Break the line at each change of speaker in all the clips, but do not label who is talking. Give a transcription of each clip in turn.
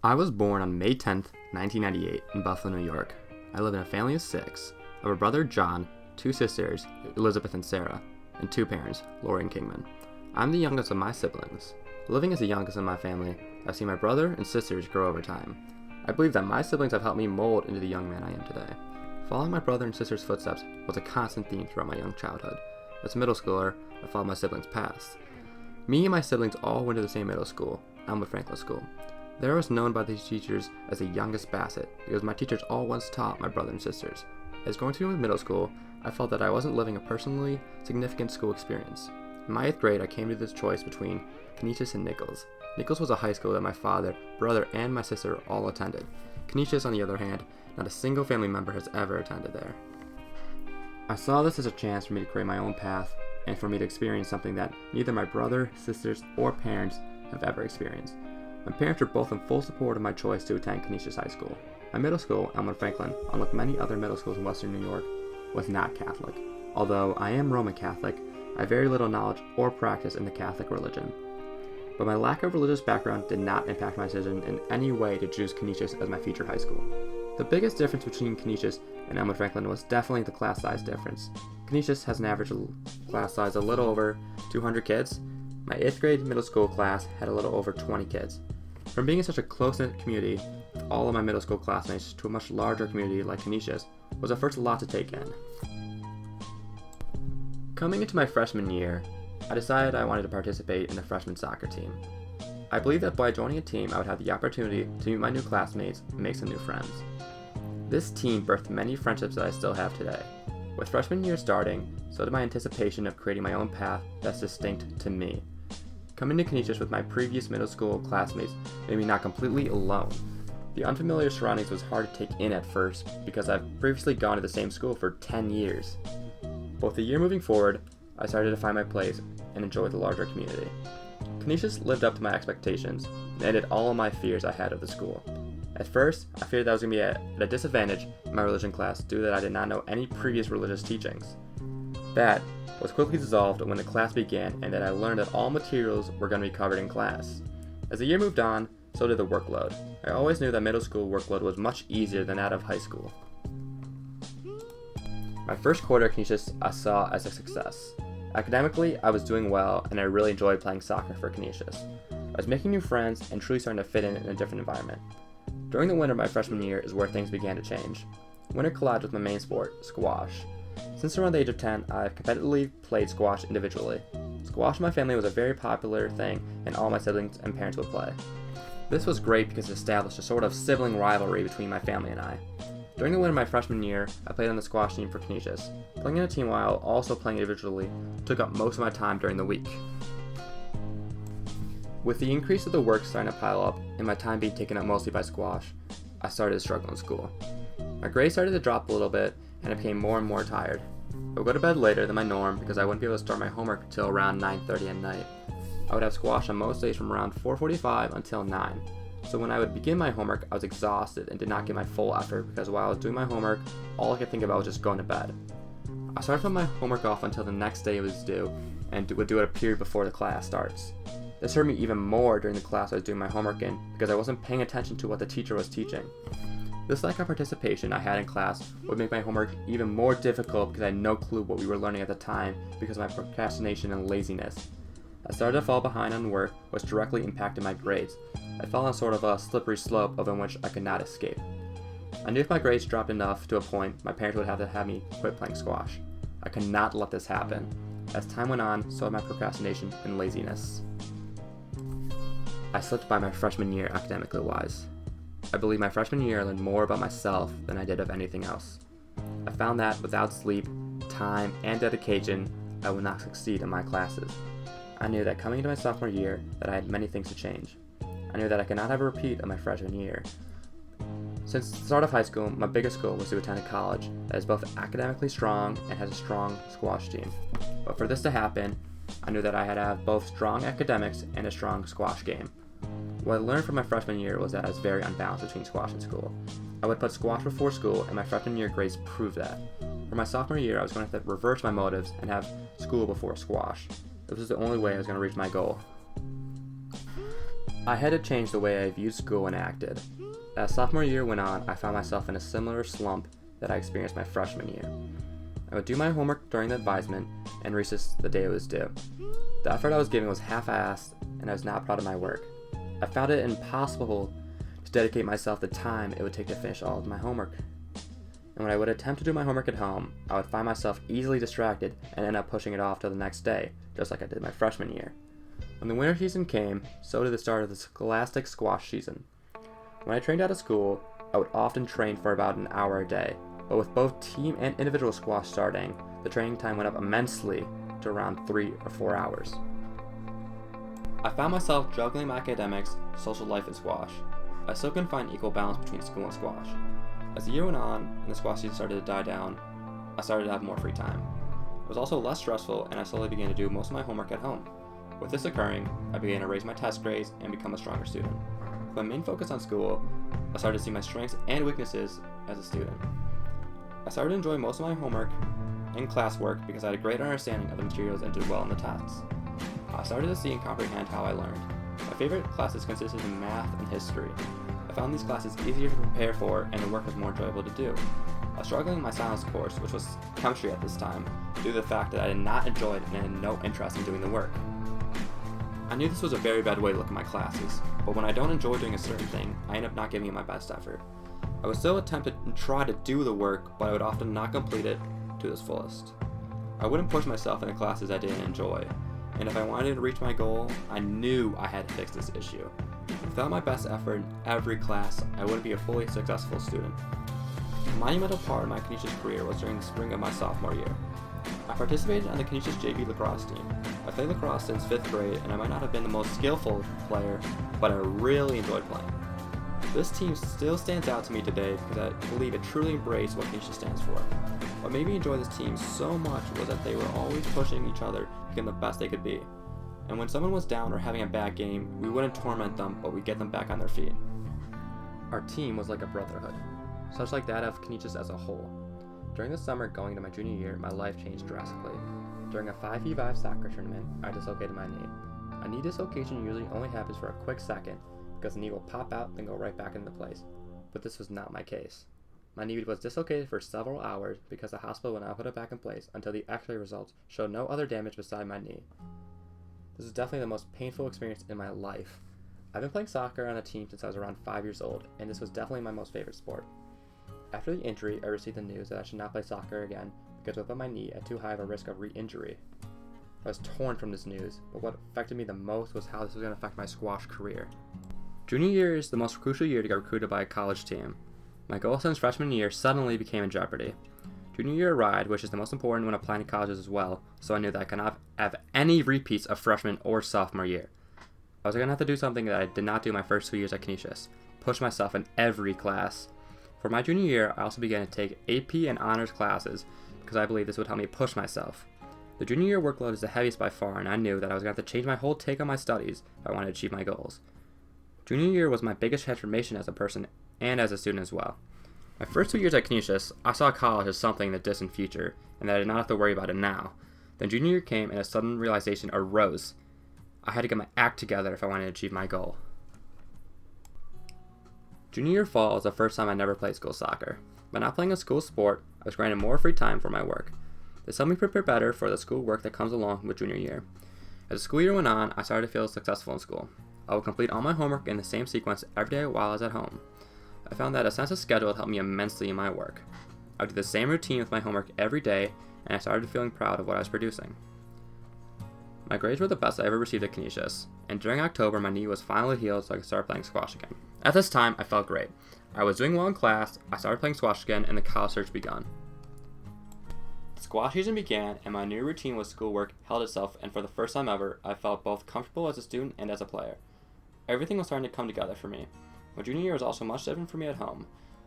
I was born on May 10th, 1998 in Buffalo, New York. I live in a family of six. I have a brother, John, two sisters, Elizabeth and Sarah, and two parents, Lori and Kingman. I'm the youngest of my siblings. Living as the youngest in my family, I've seen my brother and sisters grow over time. I believe that my siblings have helped me mold into the young man I am today. Following my brother and sister's footsteps was a constant theme throughout my young childhood. As a middle schooler, I followed my siblings' paths. Me and my siblings all went to the same middle school, Elmwood Franklin School. There I was known by these teachers as the youngest Bassett because my teachers all once taught my brother and sisters. As going through middle school, I felt that I wasn't living a personally significant school experience. In my 8th grade, I came to this choice between Canisius and Nichols. Nichols was a high school that my father, brother, and my sister all attended. Canisius, on the other hand, not a single family member has ever attended there. I saw this as a chance for me to create my own path and for me to experience something that neither my brother, sisters, or parents have ever experienced. My parents were both in full support of my choice to attend Canisius High School. My middle school, Elmwood Franklin, unlike many other middle schools in Western New York, was not Catholic. Although I am Roman Catholic, I have very little knowledge or practice in the Catholic religion. But my lack of religious background did not impact my decision in any way to choose Canisius as my future high school. The biggest difference between Canisius and Elmwood Franklin was definitely the class size difference. Canisius has an average class size a little over 200 kids. My 8th grade middle school class had a little over 20 kids. From being in such a close-knit community with all of my middle school classmates to a much larger community like Canisius was at first a lot to take in. Coming into my freshman year, I decided I wanted to participate in the freshman soccer team. I believed that by joining a team I would have the opportunity to meet my new classmates and make some new friends. This team birthed many friendships that I still have today. With freshman year starting, so did my anticipation of creating my own path that's distinct to me. Coming to Canisius with my previous middle school classmates made me not completely alone. The unfamiliar surroundings was hard to take in at first because I've previously gone to the same school for 10 years. But with the year moving forward, I started to find my place and enjoy the larger community. Canisius lived up to my expectations and ended all of my fears I had of the school. At first, I feared that I was going to be at a disadvantage in my religion class due to that I did not know any previous religious teachings. That was quickly dissolved when the class began and that I learned that all materials were going to be covered in class. As the year moved on, so did the workload. I always knew that middle school workload was much easier than that of high school. My first quarter at Canisius I saw as a success. Academically, I was doing well and I really enjoyed playing soccer for Canisius. I was making new friends and truly starting to fit in a different environment. During the winter of my freshman year is where things began to change. Winter collided with my main sport, squash. Since around the age of 10, I've competitively played squash individually. Squash in my family was a very popular thing and all my siblings and parents would play. This was great because it established a sort of sibling rivalry between my family and I. During the winter of my freshman year, I played on the squash team for Canisius. Playing in a team while also playing individually took up most of my time during the week. With the increase of the work starting to pile up and my time being taken up mostly by squash, I started to struggle in school. My grades started to drop a little bit and I became more and more tired. I would go to bed later than my norm because I wouldn't be able to start my homework until around 9:30 at night. I would have squash on most days from around 4:45 until 9. So when I would begin my homework, I was exhausted and did not give my full effort because while I was doing my homework, all I could think about was just going to bed. I started putting my homework off until the next day it was due and would do it a period before the class starts. This hurt me even more during the class I was doing my homework in because I wasn't paying attention to what the teacher was teaching. This lack of participation I had in class would make my homework even more difficult because I had no clue what we were learning at the time because of my procrastination and laziness. I started to fall behind on work, which directly impacted my grades. I fell on sort of a slippery slope of which I could not escape. I knew if my grades dropped enough to a point, my parents would have to have me quit playing squash. I could not let this happen. As time went on, so did my procrastination and laziness. I slipped by my freshman year academically wise. I believe my freshman year I learned more about myself than I did of anything else. I found that without sleep, time, and dedication, I would not succeed in my classes. I knew that coming into my sophomore year that I had many things to change. I knew that I could not have a repeat of my freshman year. Since the start of high school, my biggest goal was to attend a college that is both academically strong and has a strong squash team. But for this to happen, I knew that I had to have both strong academics and a strong squash game. What I learned from my freshman year was that I was very unbalanced between squash and school. I would put squash before school, and my freshman year grades proved that. For my sophomore year, I was going to have to reverse my motives and have school before squash. This was the only way I was going to reach my goal. I had to change the way I viewed school and acted. As sophomore year went on, I found myself in a similar slump that I experienced my freshman year. I would do my homework during the advisement and recess the day it was due. The effort I was giving was half-assed, and I was not proud of my work. I found it impossible to dedicate myself the time it would take to finish all of my homework. And when I would attempt to do my homework at home, I would find myself easily distracted and end up pushing it off till the next day, just like I did my freshman year. When the winter season came, so did the start of the scholastic squash season. When I trained out of school, I would often train for about an hour a day, but with both team and individual squash starting, the training time went up immensely to around 3 or 4 hours. I found myself juggling my academics, social life, and squash. I still couldn't find equal balance between school and squash. As the year went on and the squash season started to die down, I started to have more free time. It was also less stressful, and I slowly began to do most of my homework at home. With this occurring, I began to raise my test grades and become a stronger student. With my main focus on school, I started to see my strengths and weaknesses as a student. I started to enjoy most of my homework and classwork because I had a greater understanding of the materials and did well in the tests. I started to see and comprehend how I learned. My favorite classes consisted of math and history. I found these classes easier to prepare for and the work was more enjoyable to do. I was struggling in my science course, which was chemistry at this time, due to the fact that I did not enjoy it and had no interest in doing the work. I knew this was a very bad way to look at my classes, but when I don't enjoy doing a certain thing, I end up not giving it my best effort. I would still attempt to try to do the work, but I would often not complete it to its fullest. I wouldn't push myself into classes I didn't enjoy, and if I wanted to reach my goal, I knew I had to fix this issue. Without my best effort in every class, I wouldn't be a fully successful student. A monumental part of my Canisius career was during the spring of my sophomore year. I participated on the Canisius JV lacrosse team. I played lacrosse since 5th grade, and I might not have been the most skillful player, but I really enjoyed playing. This team still stands out to me today because I believe it truly embraced what Canisius stands for. What made me enjoy this team so much was that they were always pushing each other to become the best they could be. And when someone was down or having a bad game, we wouldn't torment them, but we'd get them back on their feet. Our team was like a brotherhood, such like that of Canisius as a whole. During the summer going into my junior year, my life changed drastically. During a 5v5 soccer tournament, I dislocated my knee. A knee dislocation usually only happens for a quick second, because the knee will pop out then go right back into place. But this was not my case. My knee was dislocated for several hours because the hospital would not put it back in place until the x-ray results showed no other damage beside my knee. This is definitely the most painful experience in my life. I've been playing soccer on a team since I was around 5 years old, and this was definitely my most favorite sport. After the injury, I received the news that I should not play soccer again because without my knee at too high of a risk of re-injury. I was torn from this news, but what affected me the most was how this was going to affect my squash career. Junior year is the most crucial year to get recruited by a college team. My goal since freshman year suddenly became in jeopardy. Junior year arrived, which is the most important when applying to colleges as well, so I knew that I could not have any repeats of freshman or sophomore year. I was going to have to do something that I did not do my first 2 years at Canisius, push myself in every class. For my junior year, I also began to take AP and honors classes because I believed this would help me push myself. The junior year workload is the heaviest by far, and I knew that I was going to have to change my whole take on my studies if I wanted to achieve my goals. Junior year was my biggest transformation as a person and as a student as well. My first 2 years at Canisius, I saw college as something in the distant future, and that I did not have to worry about it now. Then junior year came and a sudden realization arose. I had to get my act together if I wanted to achieve my goal. Junior year fall was the first time I never played school soccer. By not playing a school sport, I was granted more free time for my work. This helped me prepare better for the school work that comes along with junior year. As the school year went on, I started to feel successful in school. I would complete all my homework in the same sequence every day while I was at home. I found that a sense of schedule had helped me immensely in my work. I would do the same routine with my homework every day, and I started feeling proud of what I was producing. My grades were the best I ever received at Canisius, and during October my knee was finally healed so I could start playing squash again. At this time, I felt great. I was doing well in class, I started playing squash again, and the college search begun. The squash season began, and my new routine with schoolwork held itself, and for the first time ever, I felt both comfortable as a student and as a player. Everything was starting to come together for me. My junior year was also much different for me at home.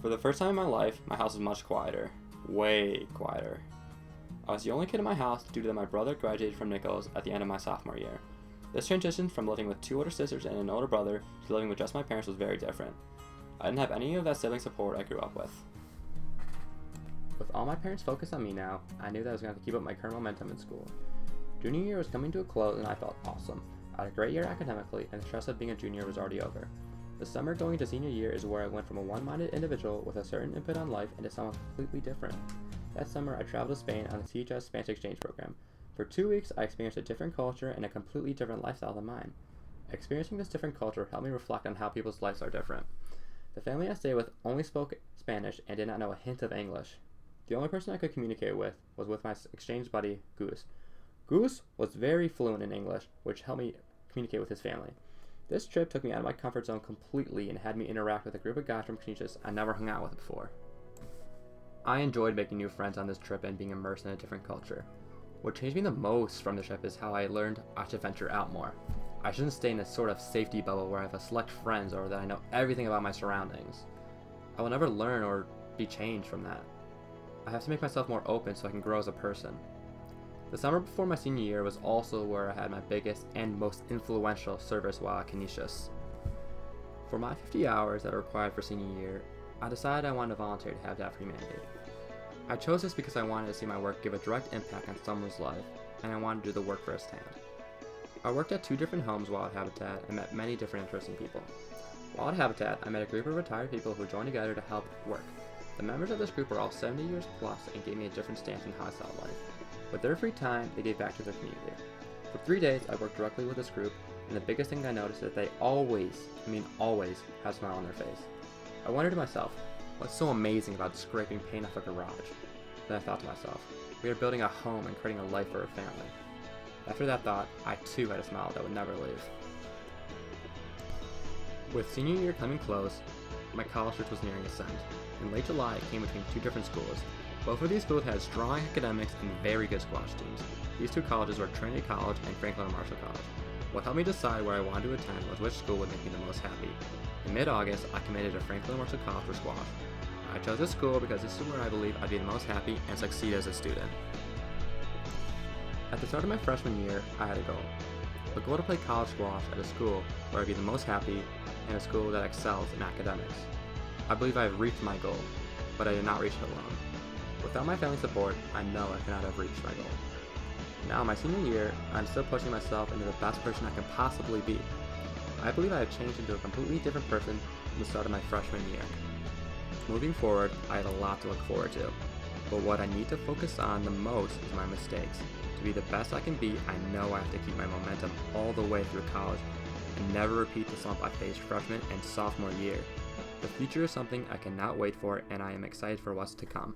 For the first time in my life, my house was much quieter. Way quieter. I was the only kid in my house due to my brother graduated from Nichols at the end of my sophomore year. This transition from living with 2 older sisters and an older brother to living with just my parents was very different. I didn't have any of that sibling support I grew up with. With all my parents focused on me now, I knew that I was going to have to keep up my current momentum in school. Junior year was coming to a close and I felt awesome. I had a great year academically, and the stress of being a junior was already over. The summer going into senior year is where I went from a one-minded individual with a certain input on life into someone completely different. That summer, I traveled to Spain on the CHS Spanish exchange program. For 2 weeks, I experienced a different culture and a completely different lifestyle than mine. Experiencing this different culture helped me reflect on how people's lives are different. The family I stayed with only spoke Spanish and did not know a hint of English. The only person I could communicate with was with my exchange buddy, Goose. Goose was very fluent in English, which helped me communicate with his family. This trip took me out of my comfort zone completely and had me interact with a group of guys from Canisius I never hung out with before. I enjoyed making new friends on this trip and being immersed in a different culture. What changed me the most from the trip is how I learned I should venture out more. I shouldn't stay in a sort of safety bubble where I have a select friends or that I know everything about my surroundings. I will never learn or be changed from that. I have to make myself more open so I can grow as a person. The summer before my senior year was also where I had my biggest and most influential service while at Canisius. For my 50 hours that are required for senior year, I decided I wanted to volunteer to Habitat for Humanity. I chose this because I wanted to see my work give a direct impact on someone's life, and I wanted to do the work firsthand. I worked at 2 different homes while at Habitat and met many different interesting people. While at Habitat, I met a group of retired people who joined together to help work. The members of this group were all 70 years plus and gave me a different stance in how I saw life. With their free time, they gave back to their community. For 3 days, I worked directly with this group, and the biggest thing I noticed is that they always, have a smile on their face. I wondered to myself, what's so amazing about scraping paint off a garage? Then I thought to myself, we are building a home and creating a life for a family. After that thought, I too had a smile that would never leave. With senior year coming close, my college search was nearing its end. In late July, I came between 2 different schools. Both of these schools had strong academics and very good squash teams. These 2 colleges were Trinity College and Franklin and Marshall College. What helped me decide where I wanted to attend was which school would make me the most happy. In mid-August, I committed to Franklin and Marshall College for squash. I chose this school because this is where I believe I'd be the most happy and succeed as a student. At the start of my freshman year, I had a goal. A goal to play college squash at a school where I'd be the most happy and a school that excels in academics. I believe I have reached my goal, but I did not reach it alone. Without my family's support, I know I could not have reached my goal. Now, my senior year, I'm still pushing myself into the best person I can possibly be. I believe I have changed into a completely different person from the start of my freshman year. Moving forward, I have a lot to look forward to, but what I need to focus on the most is my mistakes. To be the best I can be, I know I have to keep my momentum all the way through college and never repeat the slump I faced freshman and sophomore year. The future is something I cannot wait for, and I am excited for what's to come.